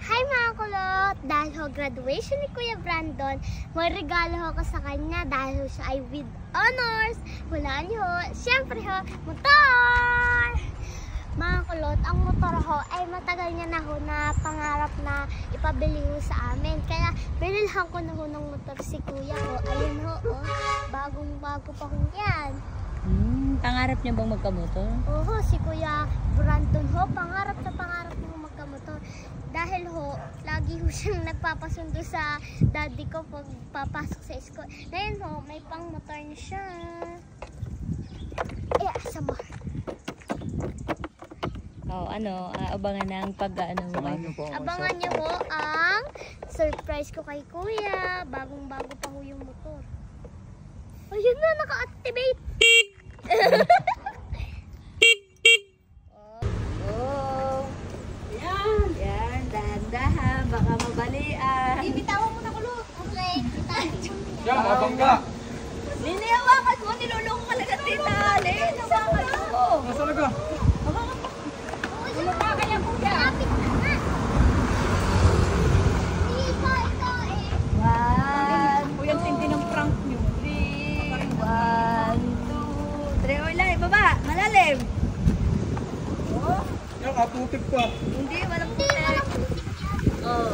Hi mga kulot! Dahil ho graduation ni Kuya Brandon, may regalo ho ko sa kanya dahil ho siya ay with honors. Hulaan niyo ho, siyempre ho, motor! Mga kulot, ang motor ho ay matagal niya na ho na pangarap na ipabili ho sa amin. Kaya binilhan ko na ho ng motor si Kuya ho. Ayun ho, oh, bagong-bago pa ho yan. Pangarap niya bang magkamotor? Oo, si Kuya Brandon ho, pangarap na magkamotor. Dahil ho, lagi ho siyang nagpapasundo sa daddy ko pag papasok sa school. Ngayon ho, may pang motor na siya. Sama. Abangan na ang pag-ano mo. Abangan niyo ho ang surprise ko kay Kuya. Bagong-bago pa ho yung motor. Ayun na, naka-activate. Yan, dahan-dahan, baka mabalian. Bitawan mo na kulot. Okay, bitawan mo. Yan, mabang ka. Nini, hawakan mo, nilulong ka na ka, tita. Nini, hawakan mo. Nasaan ka? Ano ka kaya Kuya? Lapit na nga. Ito eh. Kuya, ang tindi ng prank nyo. 3, 1, 2, 3. Oy, baba, malalim. Yan, katutik pa. Hindi, walang Hindi, putek. walang putik yan. Oh.